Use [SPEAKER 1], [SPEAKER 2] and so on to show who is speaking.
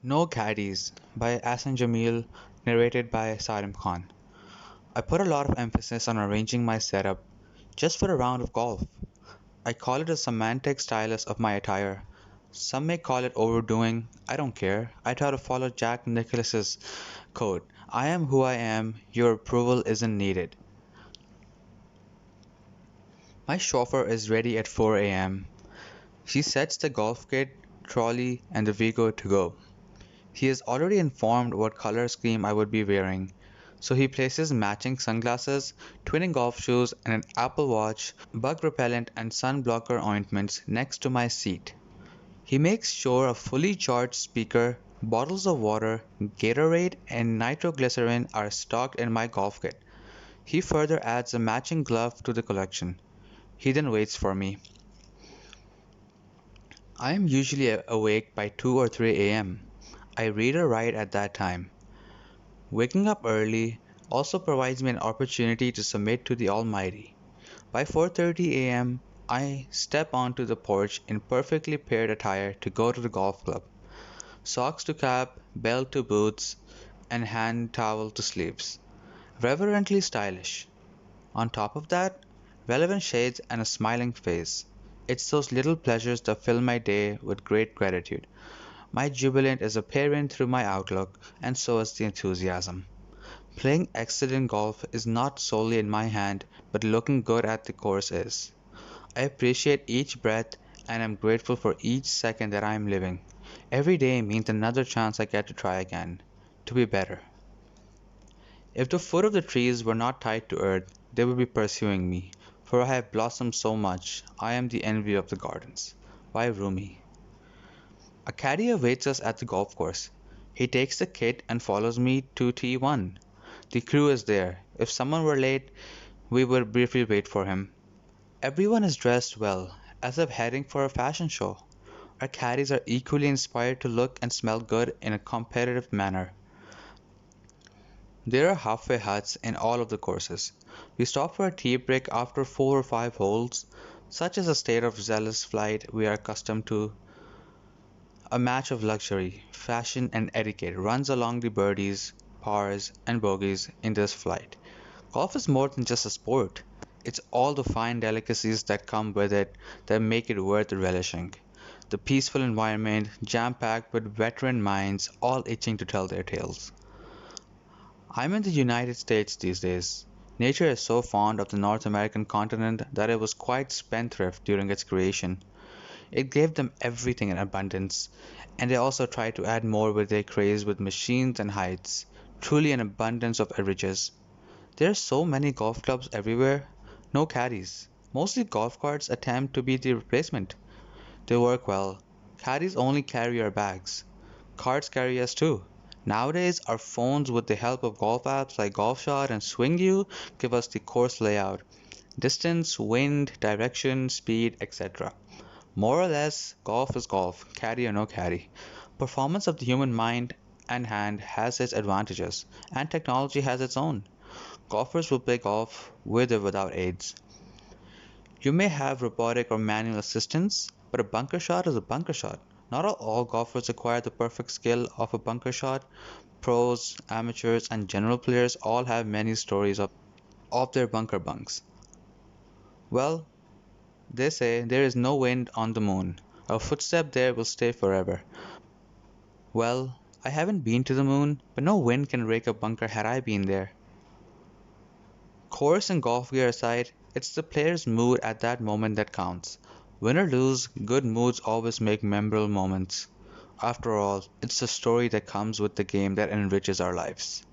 [SPEAKER 1] No Caddies by Asan Jamil, narrated by Sarim Khan. I put a lot of emphasis on arranging my setup just for a round of golf. I call it a semantic stylus of my attire. Some may call it overdoing. I don't care. I try to follow Jack Nicklaus's code. I am who I am. Your approval isn't needed. My chauffeur is ready at 4 a.m. She sets the golf kit, trolley, and the Vigo to go. He is already informed what color scheme I would be wearing, so he places matching sunglasses, twinning golf shoes, and an Apple Watch, bug repellent, and sun blocker ointments next to my seat. He makes sure a fully charged speaker, bottles of water, Gatorade, and nitroglycerin are stocked in my golf kit. He further adds a matching glove to the collection. He then waits for me. I am usually awake by 2 or 3 a.m. I read or write at that time. Waking up early also provides me an opportunity to submit to the Almighty. By 4:30 a.m., I step onto the porch in perfectly paired attire to go to the golf club. Socks to cap, belt to boots, and hand towel to sleeves. Reverently stylish. On top of that, relevant shades and a smiling face. It's those little pleasures that fill my day with great gratitude. My jubilant is apparent through my outlook, and so is the enthusiasm. Playing excellent golf is not solely in my hand, but looking good at the course is. I appreciate each breath and am grateful for each second that I am living. Every day means another chance I get to try again, to be better. If the foot of the trees were not tied to earth, they would be pursuing me, for I have blossomed so much. I am the envy of the gardens. By Rumi. A caddy awaits us at the golf course. He takes the kit and follows me to T1. The crew is there. If someone were late, we would briefly wait for him. Everyone is dressed well, as if heading for a fashion show. Our caddies are equally inspired to look and smell good in a competitive manner. There are halfway huts in all of the courses. We stop for a tea break after 4 or 5 holes. Such is the state of zealous flight we are accustomed to. A match of luxury, fashion, and etiquette runs along the birdies, pars, and bogeys in this flight. Golf is more than just a sport. It's all the fine delicacies that come with it that make it worth relishing. The peaceful environment, jam-packed with veteran minds, all itching to tell their tales. I'm in the United States these days. Nature is so fond of the North American continent that it was quite spendthrift during its creation. It gave them everything in abundance, and they also tried to add more with their craze with machines and heights. Truly an abundance of riches. There are so many golf clubs everywhere. No caddies. Mostly golf carts attempt to be the replacement. They work well. Caddies only carry our bags. Carts carry us too. Nowadays, our phones, with the help of golf apps like GolfShot and SwingU, give us the course layout, distance, wind, direction, speed, etc. More or less, golf is golf, caddy or no caddy. Performance of the human mind and hand has its advantages, and technology has its own. Golfers will play golf with or without aids. You may have robotic or manual assistance, but a bunker shot is a bunker shot. Not all golfers acquire the perfect skill of a bunker shot. Pros, amateurs, and general players all have many stories of their bunker bunks. Well, they say there is no wind on the moon. A footstep there will stay forever. Well, I haven't been to the moon, but no wind can rake a bunker had I been there. Course and golf gear aside, it's the player's mood at that moment that counts. Win or lose, good moods always make memorable moments. After all, it's the story that comes with the game that enriches our lives.